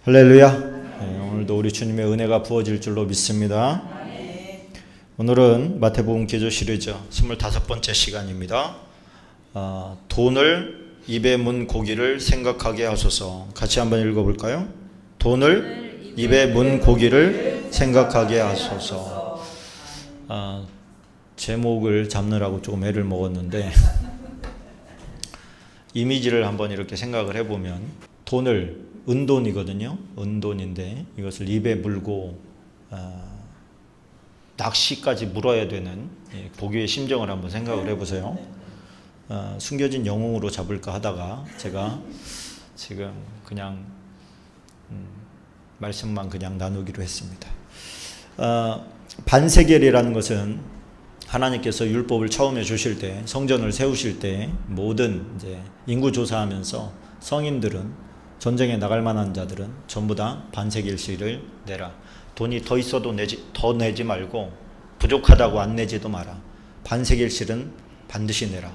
할렐루야. 오늘도 우리 주님의 은혜가 부어질 줄로 믿습니다. 오늘은 마태복음 기도 시리즈 25번째 시간입니다. 돈을 입에 문 고기를 생각하게 하소서. 같이 한번 읽어볼까요? 돈을 입에 문 고기를 생각하게 하소서. 제목을 잡느라고 조금 애를 먹었는데 이미지를 한번 이렇게 생각을 해보면, 돈을, 은돈이거든요. 은돈인데 이것을 입에 물고 낚시까지 물어야 되는 고기의 심정을 한번 생각을 해보세요. 숨겨진 영웅으로 잡을까 하다가 제가 지금 그냥 말씀만 그냥 나누기로 했습니다. 반세겔이라는 것은 하나님께서 율법을 처음에 주실 때, 성전을 세우실 때 모든 이제 인구 조사하면서 성인들은, 전쟁에 나갈 만한 자들은 전부 다 반세겔씩을 내라. 돈이 더 있어도 더 내지 말고 부족하다고 안 내지도 마라. 반세겔씩은 반드시 내라.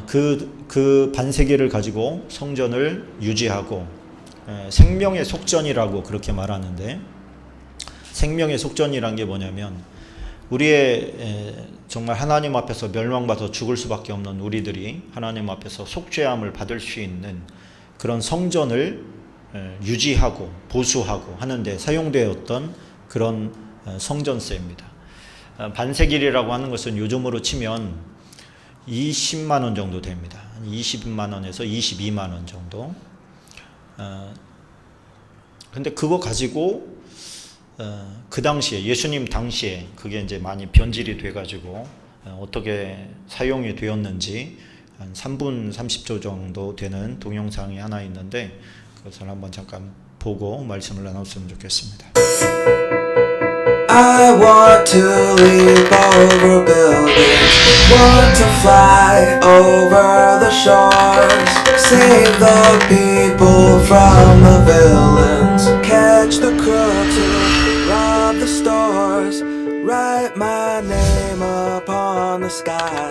그 반세겔을 가지고 성전을 유지하고, 생명의 속전이라고 그렇게 말하는데, 생명의 속전이란 게 뭐냐면, 우리의 정말 하나님 앞에서 멸망받아 죽을 수밖에 없는 우리들이 하나님 앞에서 속죄함을 받을 수 있는 그런 성전을 유지하고 보수하고 하는데 사용되었던 그런 성전세입니다. 반세겔이라고 하는 것은 요즘으로 치면 20만 원 정도 됩니다. 20만 원에서 22만 원 정도. 근데 그거 가지고 그 당시에, 예수님 당시에 그게 이제 많이 변질이 돼가지고 어떻게 사용이 되었는지 한 3분 30초 정도 되는 동영상이 하나 있는데, 그것을 한번 잠깐 보고 말씀을 나눴으면 좋겠습니다. I want to leap over buildings, want to fly over the shores, save the people from the villains, catch the crooks who rob the stores, write my name upon the sky,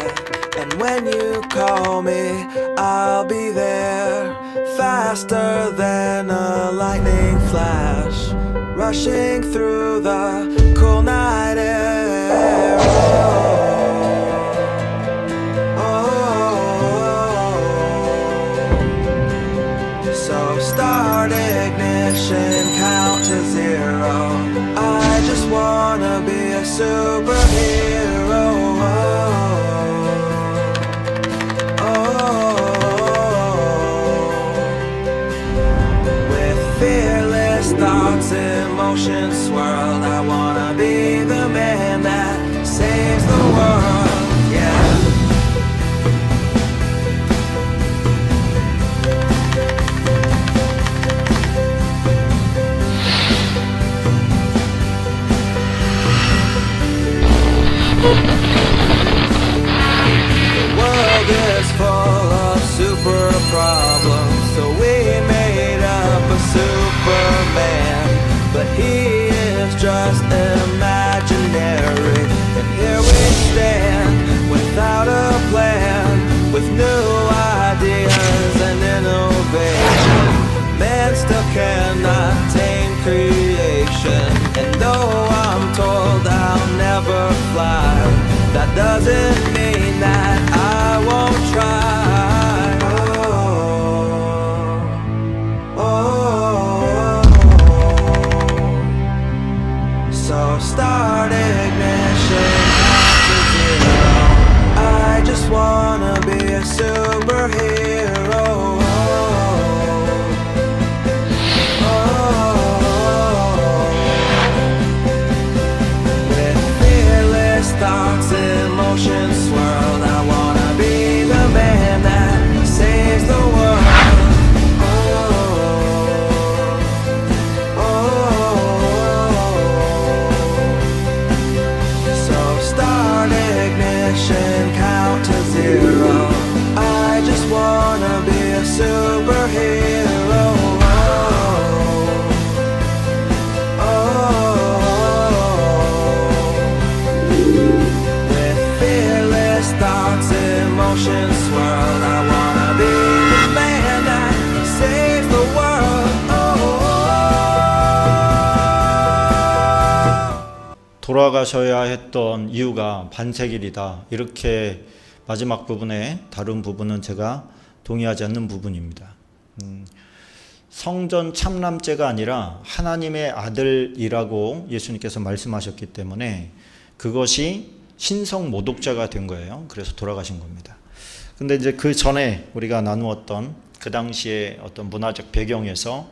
and when you call me, I'll be there, faster than a lightning flash, rushing through the cool night air. So start ignition, count to zero. I just wanna be a superhero. Thoughts, emotions swirl. I wanna be the man that saves the world. Yeah. The world is full of super problems, so we made up a Superman, but he is just imaginary. And here we stand without a plan, with new ideas and innovation. Man still cannot tame creation, and though I'm told I'll never fly, that doesn't mean that I won't try. So start ignition, count to zero. I just wanna be a superhero. With fearless thoughts, emotions 돌아가셔야 했던 이유가 반세길이다. 이렇게 마지막 부분에 다른 부분은 제가 동의하지 않는 부분입니다. 성전 참남죄가 아니라 하나님의 아들이라고 예수님께서 말씀하셨기 때문에 그것이 신성 모독죄가 된 거예요. 그래서 돌아가신 겁니다. 근데 이제 그 전에 우리가 나누었던 그 당시의 어떤 문화적 배경에서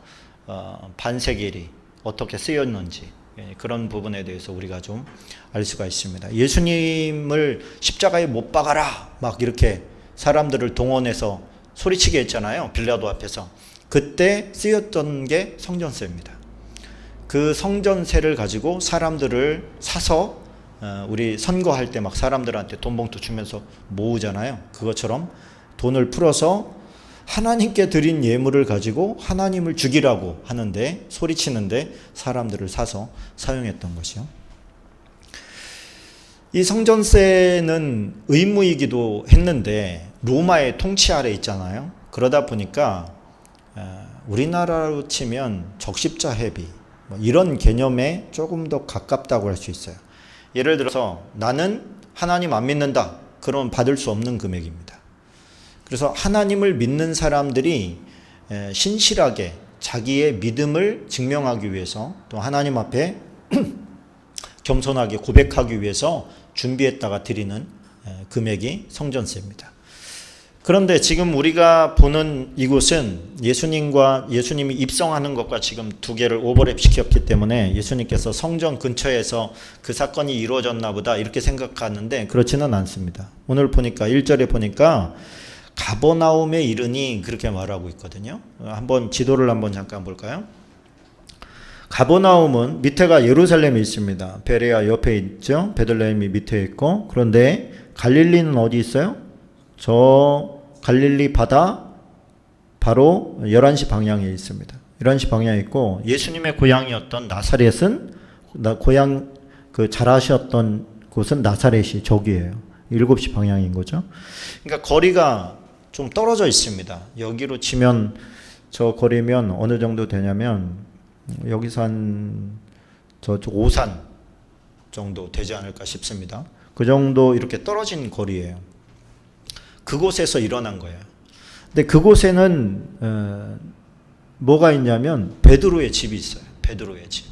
반세길이 어떻게 쓰였는지 그런 부분에 대해서 우리가 좀 알 수가 있습니다. 예수님을 십자가에 못 박아라 막 이렇게 사람들을 동원해서 소리치게 했잖아요. 빌라도 앞에서. 그때 쓰였던 게 성전세입니다. 그 성전세를 가지고 사람들을 사서 우리 선거할 때 막 사람들한테 돈 봉투 주면서 모으잖아요. 그것처럼 돈을 풀어서 하나님께 드린 예물을 가지고 하나님을 죽이라고 하는데 소리치는데 사람들을 사서 사용했던 것이요. 이 성전세는 의무이기도 했는데 로마의 통치 아래 있잖아요. 그러다 보니까 우리나라로 치면 적십자해비 이런 개념에 조금 더 가깝다고 할 수 있어요. 예를 들어서 나는 하나님 안 믿는다. 그러면 받을 수 없는 금액입니다. 그래서 하나님을 믿는 사람들이 신실하게 자기의 믿음을 증명하기 위해서 또 하나님 앞에 겸손하게 고백하기 위해서 준비했다가 드리는 금액이 성전세입니다. 그런데 지금 우리가 보는 이곳은 예수님이 입성하는 것과 지금 두 개를 오버랩 시켰기 때문에 예수님께서 성전 근처에서 그 사건이 이루어졌나 보다 이렇게 생각하는데 그렇지는 않습니다. 오늘 보니까 1절에 보니까 가버나움에 이르니 그렇게 말하고 있거든요. 한번 지도를 한번 잠깐 볼까요? 가버나움은 밑에가 예루살렘에 있습니다. 베레아 옆에 있죠. 베들레헴이 밑에 있고 그런데 갈릴리는 어디 있어요? 저 갈릴리 바다 바로 11시 방향에 있습니다. 11시 방향에 있고 예수님의 고향이었던 나사렛은 고향 자라셨던 곳은 나사렛이 저기예요. 7시 방향인 거죠. 그러니까 거리가 좀 떨어져 있습니다. 여기로 치면 저 거리면 어느 정도 되냐면 여기서 한 저쪽 오산 정도 되지 않을까 싶습니다. 그 정도 이렇게 떨어진 거리예요. 그곳에서 일어난 거예요. 근데 그곳에는 뭐가 있냐면 베드로의 집이 있어요. 베드로의 집.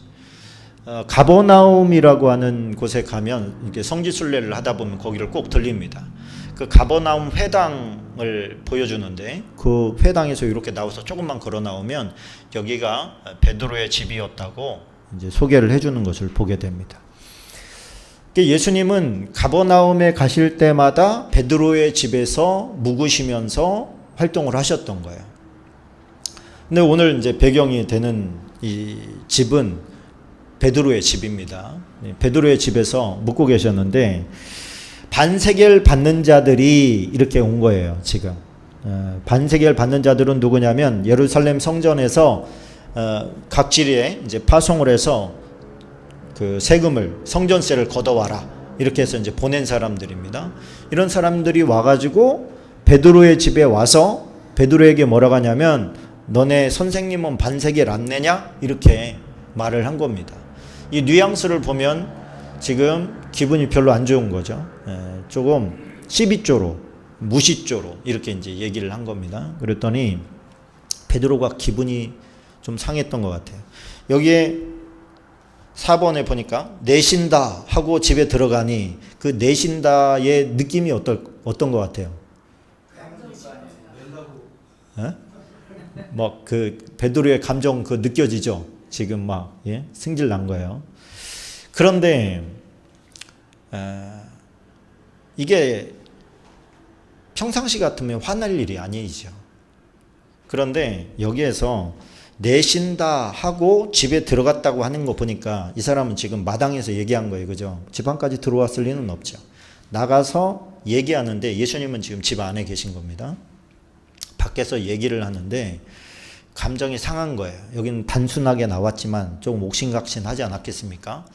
가버나움이라고 하는 곳에 가면 이렇게 성지순례를 하다 보면 거기를 꼭 들립니다. 그 가버나움 회당을 보여주는데 그 회당에서 이렇게 나와서 조금만 걸어 나오면 여기가 베드로의 집이었다고 이제 소개를 해주는 것을 보게 됩니다. 예수님은 가버나움에 가실 때마다 베드로의 집에서 묵으시면서 활동을 하셨던 거예요. 근데 오늘 이제 배경이 되는 이 집은 베드로의 집입니다. 베드로의 집에서 묵고 계셨는데 반세겔 받는 자들이 이렇게 온 거예요. 지금 반세겔 받는 자들은 누구냐면 예루살렘 성전에서 각지에 이제 파송을 해서 그 세금을 성전세를 걷어와라 이렇게 해서 이제 보낸 사람들입니다. 이런 사람들이 와가지고 베드로의 집에 와서 베드로에게 뭐라고 하냐면 너네 선생님은 반세겔 안 내냐 이렇게 말을 한 겁니다. 이 뉘앙스를 보면 지금 기분이 별로 안 좋은 거죠. 조금 시비조로 무시조로 이렇게 이제 얘기를 한 겁니다. 그랬더니 베드로가 기분이 좀 상했던 것 같아요. 여기에 4번에 보니까 내신다 하고 집에 들어가니 그 내신다의 느낌이 어떤 것 같아요? 막 그 베드로의 감정 그 느껴지죠? 지금 막 승질 난 거예요. 그런데 이게 평상시 같으면 화날 일이 아니죠. 그런데 여기에서 내신다 하고 집에 들어갔다고 하는 거 보니까 이 사람은 지금 마당에서 얘기한 거예요. 그죠? 집 안까지 들어왔을 리는 없죠. 나가서 얘기하는데 예수님은 지금 집 안에 계신 겁니다. 밖에서 얘기를 하는데 감정이 상한 거예요. 여기는 단순하게 나왔지만 조금 옥신각신하지 않았겠습니까?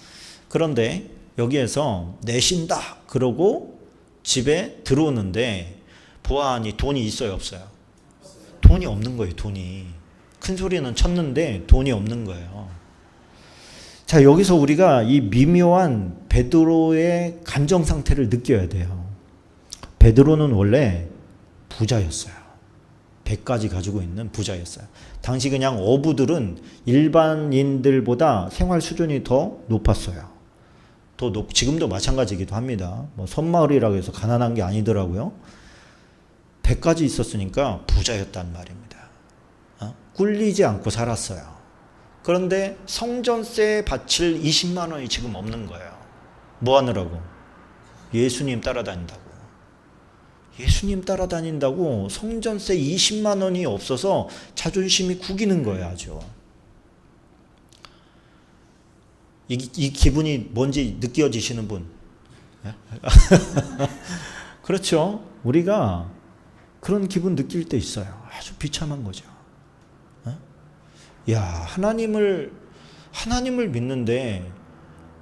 그런데 여기에서 내신다 그러고 집에 들어오는데 보아하니 돈이 있어요 없어요? 돈이 없는 거예요. 돈이. 큰 소리는 쳤는데 돈이 없는 거예요. 자, 여기서 우리가 이 미묘한 베드로의 감정 상태를 느껴야 돼요. 베드로는 원래 부자였어요. 100가지 가지고 있는 부자였어요. 당시 그냥 어부들은 일반인들보다 생활 수준이 더 높았어요. 지금도 마찬가지이기도 합니다. 뭐 섬마을이라고 해서 가난한 게 아니더라고요. 100가지 있었으니까 부자였단 말입니다. 꿀리지 않고 살았어요. 그런데 성전세 바칠 20만 원이 지금 없는 거예요. 뭐 하느라고? 예수님 따라다닌다고. 예수님 따라다닌다고 성전세 20만 원이 없어서 자존심이 구기는 거예요, 아주. 이 기분이 뭔지 느껴지시는 분? 그렇죠. 우리가 그런 기분 느낄 때 있어요. 아주 비참한 거죠. 야, 하나님을 믿는데,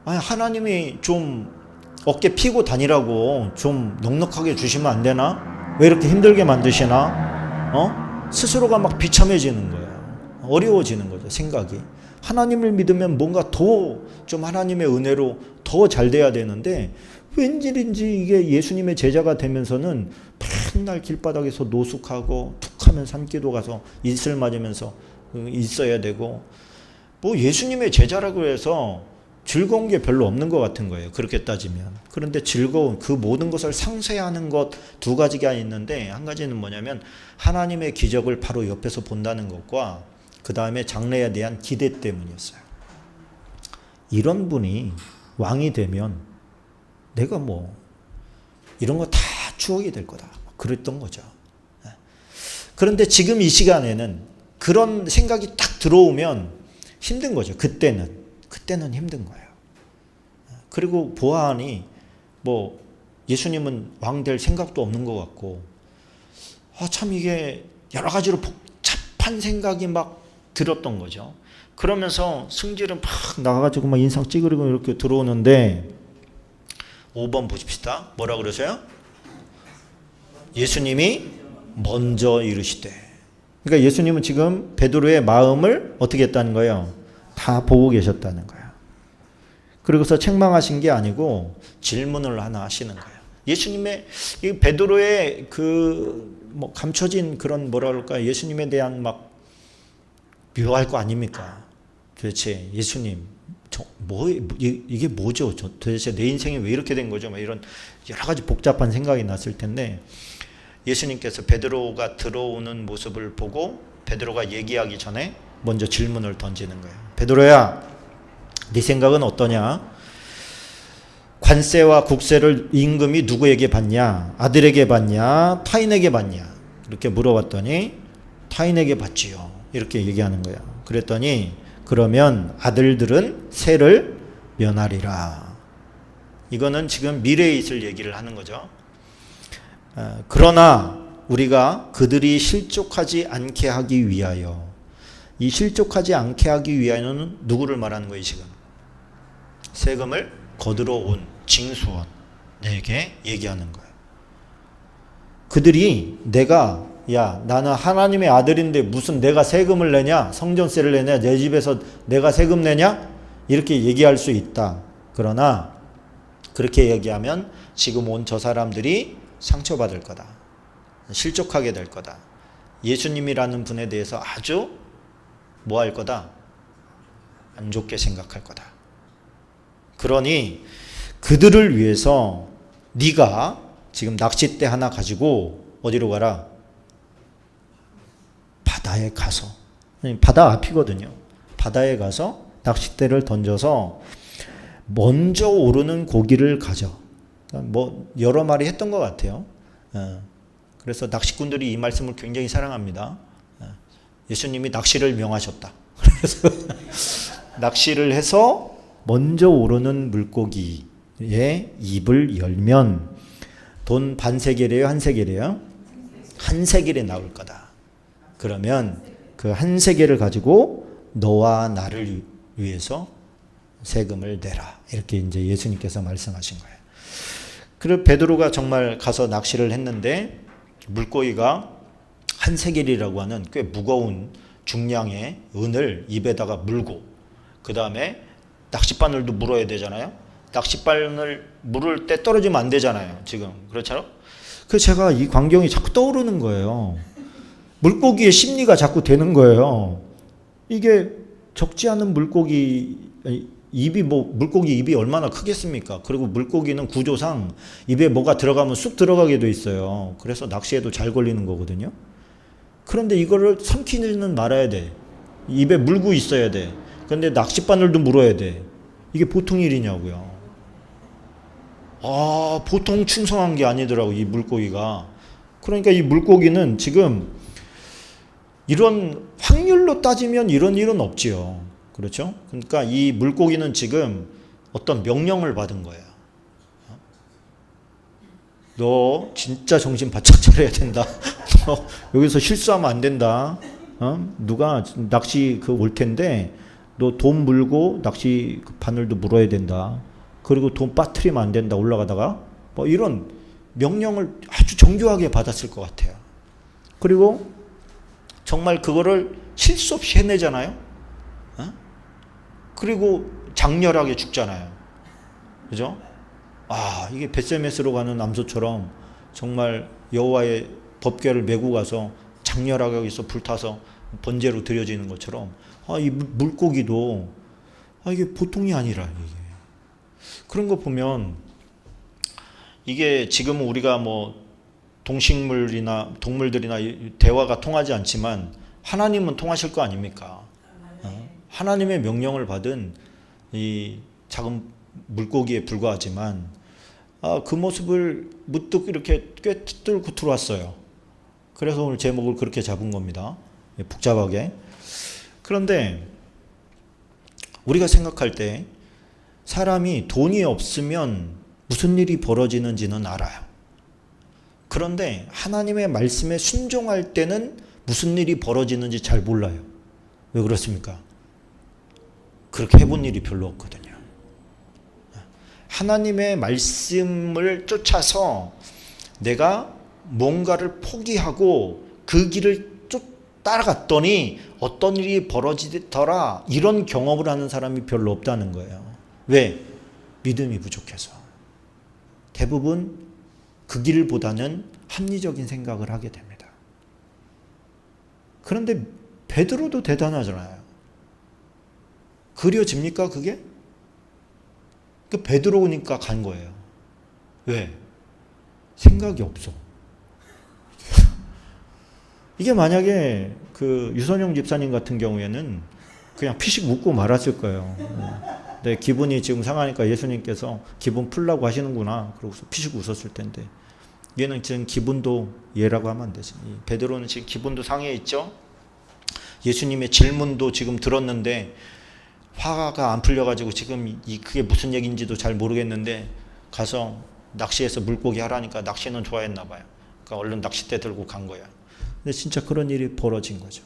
하나님이 좀 어깨 피고 다니라고 좀 넉넉하게 주시면 안 되나? 왜 이렇게 힘들게 만드시나? 스스로가 막 비참해지는 거예요. 어려워지는 거죠, 생각이. 하나님을 믿으면 뭔가 더 좀 하나님의 은혜로 더 잘 돼야 되는데, 왠지인지 이게 예수님의 제자가 되면서는 맨날 길바닥에서 노숙하고 툭 하면 산기도 가서 이슬 맞으면서 있어야 되고, 뭐 예수님의 제자라고 해서 즐거운 게 별로 없는 것 같은 거예요. 그렇게 따지면. 그런데 즐거운 그 모든 것을 상쇄하는 것 두 가지가 있는데, 한 가지는 뭐냐면 하나님의 기적을 바로 옆에서 본다는 것과 그 다음에 장래에 대한 기대 때문이었어요. 이런 분이 왕이 되면 내가 뭐 이런 거 다 추억이 될 거다. 그랬던 거죠. 그런데 지금 이 시간에는 그런 생각이 딱 들어오면 힘든 거죠. 그때는 힘든 거예요. 그리고 보아하니 뭐 예수님은 왕 될 생각도 없는 것 같고, 참 이게 여러 가지로 복잡한 생각이 막 들었던 거죠. 그러면서 승질은 막 나가가지고 막 인상 찌그리고 이렇게 들어오는데, 5번 보십시다. 뭐라 그러세요? 예수님이 먼저 이르시되. 그러니까 예수님은 지금 베드로의 마음을 어떻게 했다는 거예요? 다 보고 계셨다는 거예요. 그리고서 책망하신 게 아니고 질문을 하나 하시는 거예요. 예수님의 이 베드로의 뭐 감춰진 그런 뭐라 그럴까, 예수님에 대한 막 묘할 거 아닙니까? 도대체 예수님 이게 뭐죠? 도대체 내 인생이 왜 이렇게 된 거죠? 막 이런 여러 가지 복잡한 생각이 났을 텐데, 예수님께서 베드로가 들어오는 모습을 보고 베드로가 얘기하기 전에 먼저 질문을 던지는 거예요. 베드로야, 네 생각은 어떠냐? 관세와 국세를 임금이 누구에게 받냐? 아들에게 받냐? 타인에게 받냐? 이렇게 물어봤더니 타인에게 받지요. 이렇게 얘기하는 거예요. 그랬더니 그러면 아들들은 세를 면하리라. 이거는 지금 미래에 있을 얘기를 하는 거죠. 그러나 우리가 그들이 실족하지 않게 하기 위하여, 이 실족하지 않게 하기 위하여는 누구를 말하는 거예요, 지금? 세금을 거두러 온 징수원에게 얘기하는 거예요. 그들이 나는 하나님의 아들인데 무슨 내가 세금을 내냐? 성전세를 내냐? 내 집에서 내가 세금 내냐? 이렇게 얘기할 수 있다. 그러나 그렇게 얘기하면 지금 온 저 사람들이 상처받을 거다. 실족하게 될 거다. 예수님이라는 분에 대해서 아주 뭐 할 거다? 안 좋게 생각할 거다. 그러니 그들을 위해서 네가 지금 낚싯대 하나 가지고 어디로 가라? 바다에 가서, 바다 앞이거든요. 바다에 가서 낚싯대를 던져서 먼저 오르는 고기를 가져. 뭐 여러 마리 했던 것 같아요. 그래서 낚시꾼들이 이 말씀을 굉장히 사랑합니다. 예수님이 낚시를 명하셨다. 그래서 낚시를 해서 먼저 오르는 물고기의 입을 열면 돈 반세겔이에요? 한 세겔이에요? 한 세겔이 나올 거다. 그러면 그 한 세겔을 가지고 너와 나를 위해서 세금을 내라. 이렇게 이제 예수님께서 말씀하신 거예요. 그리고 베드로가 정말 가서 낚시를 했는데 물고기가 한 세겔이라고 하는 꽤 무거운 중량의 은을 입에다가 물고, 그 다음에 낚싯바늘도 물어야 되잖아요. 낚싯바늘 물을 때 떨어지면 안 되잖아요. 지금 그렇죠? 그래서 제가 이 광경이 자꾸 떠오르는 거예요. 물고기의 심리가 자꾸 되는 거예요. 이게 적지 않은 물고기 물고기 입이 얼마나 크겠습니까? 그리고 물고기는 구조상 입에 뭐가 들어가면 쑥 들어가게 돼 있어요. 그래서 낚시에도 잘 걸리는 거거든요. 그런데 이거를 삼키지는 말아야 돼. 입에 물고 있어야 돼. 그런데 낚싯바늘도 물어야 돼. 이게 보통 일이냐고요. 보통 충성한 게 아니더라고, 이 물고기가. 그러니까 이 물고기는 지금 이런 확률로 따지면 이런 일은 없지요. 그렇죠? 그러니까 이 물고기는 지금 어떤 명령을 받은 거예요. 너 진짜 정신 바짝 차려야 된다. 너 여기서 실수하면 안 된다. 누가 낚시 올 텐데 너 돈 물고 낚시 바늘도 물어야 된다. 그리고 돈 빠뜨리면 안 된다. 올라가다가 뭐 이런 명령을 아주 정교하게 받았을 것 같아요. 그리고 정말 그거를 실수 없이 해내잖아요. 그리고 장렬하게 죽잖아요. 그죠? 이게 벳세메스로 가는 암소처럼 정말 여호와의 법궤를 메고 가서 장렬하게 여기서 불타서 번제로 드려지는 것처럼 이 물고기도 이게 보통이 아니라 이게 그런 거 보면 이게 지금 우리가 뭐 동식물이나 동물들이나 대화가 통하지 않지만 하나님은 통하실 거 아닙니까? 하나님의 명령을 받은 이 작은 물고기에 불과하지만 그 모습을 무뚝 이렇게 꿰뚫고 들어왔어요. 그래서 오늘 제목을 그렇게 잡은 겁니다. 복잡하게. 그런데 우리가 생각할 때 사람이 돈이 없으면 무슨 일이 벌어지는지는 알아요. 그런데 하나님의 말씀에 순종할 때는 무슨 일이 벌어지는지 잘 몰라요. 왜 그렇습니까? 그렇게 해본 일이 별로 없거든요. 하나님의 말씀을 쫓아서 내가 뭔가를 포기하고 그 길을 따라갔더니 어떤 일이 벌어지더라 이런 경험을 하는 사람이 별로 없다는 거예요. 왜? 믿음이 부족해서. 대부분 그 길보다는 합리적인 생각을 하게 됩니다. 그런데 베드로도 대단하잖아요. 그려집니까 그게? 그 베드로니까 간 거예요. 왜? 생각이 없어. 이게 만약에 그 유선영 집사님 같은 경우에는 그냥 피식 웃고 말았을 거예요. 내 기분이 지금 상하니까 예수님께서 기분 풀라고 하시는구나. 그러고서 피식 웃었을 텐데 얘는 지금 기분도 얘라고 하면 안 되지. 베드로는 지금 기분도 상해 있죠. 예수님의 질문도 지금 들었는데 화가 안 풀려가지고 지금 그게 무슨 얘기인지도 잘 모르겠는데 가서 낚시해서 물고기 하라니까 낚시는 좋아했나 봐요. 그러니까 얼른 낚싯대 들고 간 거야. 근데 진짜 그런 일이 벌어진 거죠.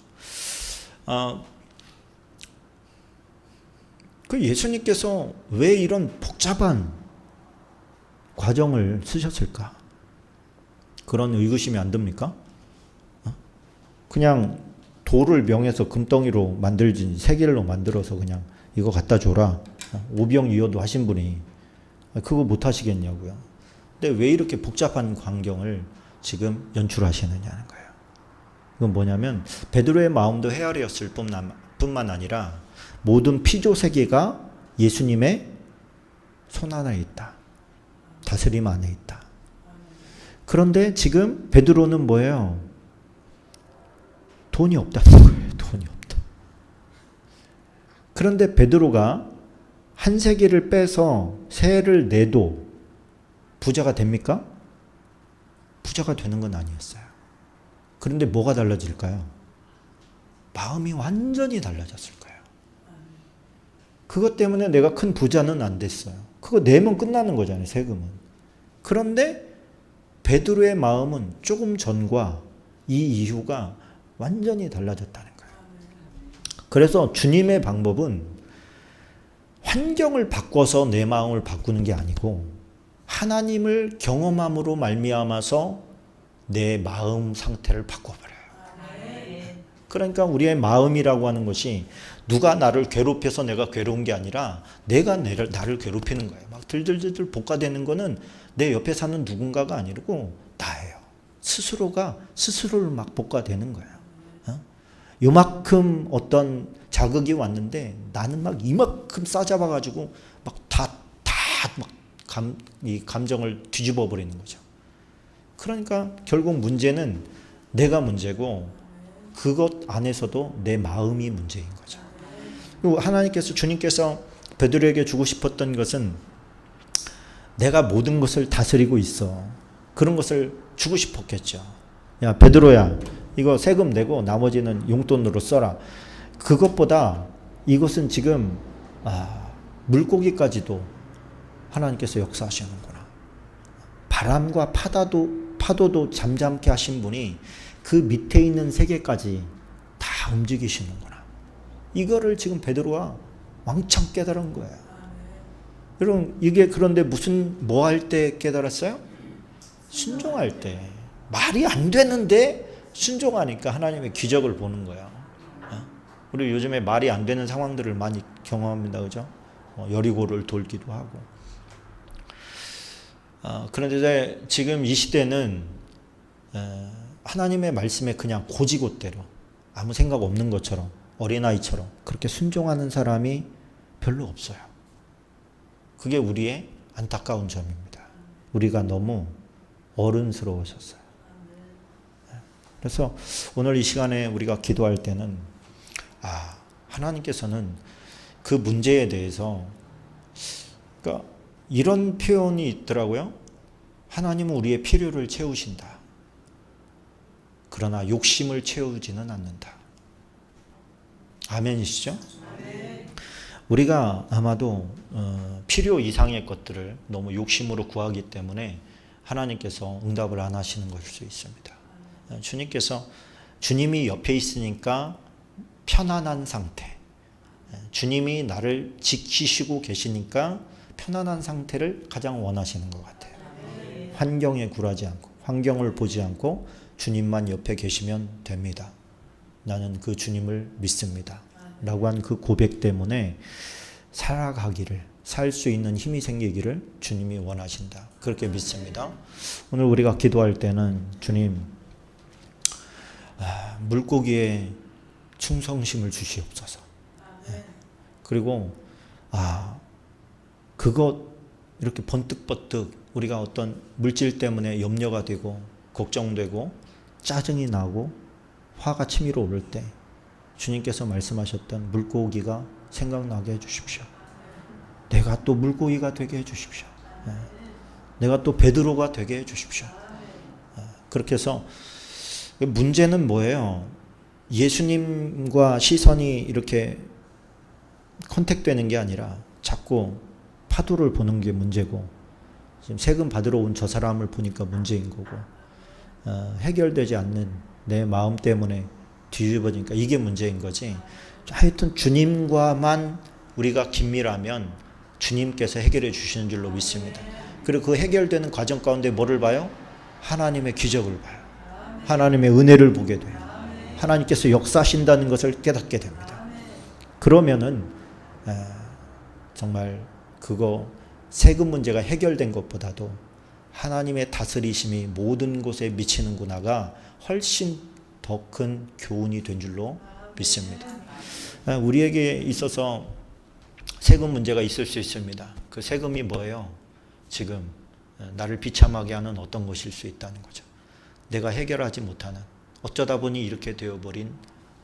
그 예수님께서 왜 이런 복잡한 과정을 쓰셨을까? 그런 의구심이 안 듭니까? 그냥 돌을 명해서 금덩이로 만들지 세겔로 만들어서 그냥 이거 갖다 줘라. 오병이어도 하신 분이 그거 못 하시겠냐고요. 근데 왜 이렇게 복잡한 광경을 지금 연출하시느냐는 거예요. 이건 뭐냐면 베드로의 마음도 헤아렸을 뿐만 아니라 모든 피조 세계가 예수님의 손 안에 있다. 다스림 안에 있다. 그런데 지금 베드로는 뭐예요? 돈이 없다는 거예요. 돈이 없다. 그런데 베드로가 한 세계를 빼서 세를 내도 부자가 됩니까? 부자가 되는 건 아니었어요. 그런데 뭐가 달라질까요? 마음이 완전히 달라졌을 거예요. 그것 때문에 내가 큰 부자는 안 됐어요. 그거 내면 끝나는 거잖아요, 세금은. 그런데 베드로의 마음은 조금 전과 이 이후가 완전히 달라졌다는 거예요. 그래서 주님의 방법은 환경을 바꿔서 내 마음을 바꾸는 게 아니고 하나님을 경험함으로 말미암아서 내 마음 상태를 바꿔버려요. 그러니까 우리의 마음이라고 하는 것이 누가 나를 괴롭혀서 내가 괴로운 게 아니라 내가 나를 괴롭히는 거예요. 막 들들들들 볶아대는 거는 내 옆에 사는 누군가가 아니고 나예요. 스스로가 스스로를 막 볶아대는 거예요. 요만큼 어떤 자극이 왔는데 나는 막 이만큼 싸잡아가지고 막 이 감정을 뒤집어 버리는 거죠. 그러니까 결국 문제는 내가 문제고 그것 안에서도 내 마음이 문제인 거죠. 그리고 주님께서 베드로에게 주고 싶었던 것은 내가 모든 것을 다스리고 있어. 그런 것을 주고 싶었겠죠. 야, 베드로야, 이거 세금 내고 나머지는 용돈으로 써라. 그것보다 이것은 지금 물고기까지도 하나님께서 역사하시는구나. 바람과 파도도 잠잠케 하신 분이 그 밑에 있는 세계까지 다 움직이시는구나. 이거를 지금 베드로가 왕창 깨달은 거예요. 여러분, 이게 그런데 뭐 할 때 깨달았어요? 순종할 때. 말이 안 되는데 순종하니까 하나님의 기적을 보는 거야. 우리 요즘에 말이 안 되는 상황들을 많이 경험합니다. 그죠? 여리고를 돌기도 하고. 그런데 지금 이 시대는 하나님의 말씀에 그냥 고지곳대로 아무 생각 없는 것처럼 어린아이처럼 그렇게 순종하는 사람이 별로 없어요. 그게 우리의 안타까운 점입니다. 우리가 너무 어른스러우셨어요. 그래서 오늘 이 시간에 우리가 기도할 때는 하나님께서는 그 문제에 대해서 그러니까 이런 표현이 있더라고요. 하나님은 우리의 필요를 채우신다. 그러나 욕심을 채우지는 않는다. 아멘이시죠? 우리가 아마도 필요 이상의 것들을 너무 욕심으로 구하기 때문에 하나님께서 응답을 안 하시는 것일 수 있습니다. 주님이 옆에 있으니까 편안한 상태, 주님이 나를 지키시고 계시니까 편안한 상태를 가장 원하시는 것 같아요. 환경에 굴하지 않고 환경을 보지 않고 주님만 옆에 계시면 됩니다. 나는 그 주님을 믿습니다. 라고 한 그 고백 때문에 살 수 있는 힘이 생기기를 주님이 원하신다. 그렇게 믿습니다. 오늘 우리가 기도할 때는 주님, 물고기에 충성심을 주시옵소서. 그리고 그것 이렇게 번뜩번뜩 우리가 어떤 물질 때문에 염려가 되고 걱정되고 짜증이 나고 화가 치밀어 오를 때 주님께서 말씀하셨던 물고기가 생각나게 해주십시오. 내가 또 물고기가 되게 해주십시오. 내가 또 베드로가 되게 해주십시오. 그렇게 해서 문제는 뭐예요? 예수님과 시선이 이렇게 컨택되는 게 아니라 자꾸 파도를 보는 게 문제고 지금 세금 받으러 온 저 사람을 보니까 문제인 거고 해결되지 않는 내 마음 때문에 뒤집어지니까 이게 문제인 거지. 하여튼 주님과만 우리가 긴밀하면 주님께서 해결해 주시는 줄로 믿습니다. 그리고 그 해결되는 과정 가운데 뭐를 봐요? 하나님의 기적을 봐요. 하나님의 은혜를 보게 돼요. 하나님께서 역사하신다는 것을 깨닫게 됩니다. 그러면은 정말 그거 세금 문제가 해결된 것보다도 하나님의 다스리심이 모든 곳에 미치는구나가 훨씬 더 큰 교훈이 된 줄로 믿습니다. 우리에게 있어서 세금 문제가 있을 수 있습니다. 그 세금이 뭐예요? 지금 나를 비참하게 하는 어떤 것일 수 있다는 거죠. 내가 해결하지 못하는 어쩌다 보니 이렇게 되어버린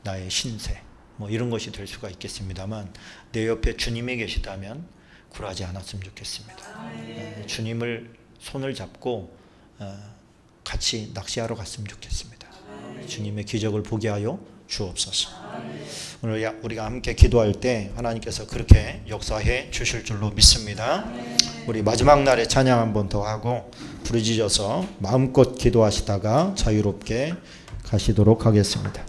나의 신세 이런 것이 될 수가 있겠습니다만 내 옆에 주님이 계시다면 굴하지 않았으면 좋겠습니다. 주님을 손을 잡고 같이 낚시하러 갔으면 좋겠습니다. 주님의 기적을 보게 하여 주옵소서. 오늘 우리가 함께 기도할 때 하나님께서 그렇게 역사해 주실 줄로 믿습니다. 우리 마지막 날에 찬양 한 번 더 하고 부르짖어서 마음껏 기도하시다가 자유롭게 가시도록 하겠습니다.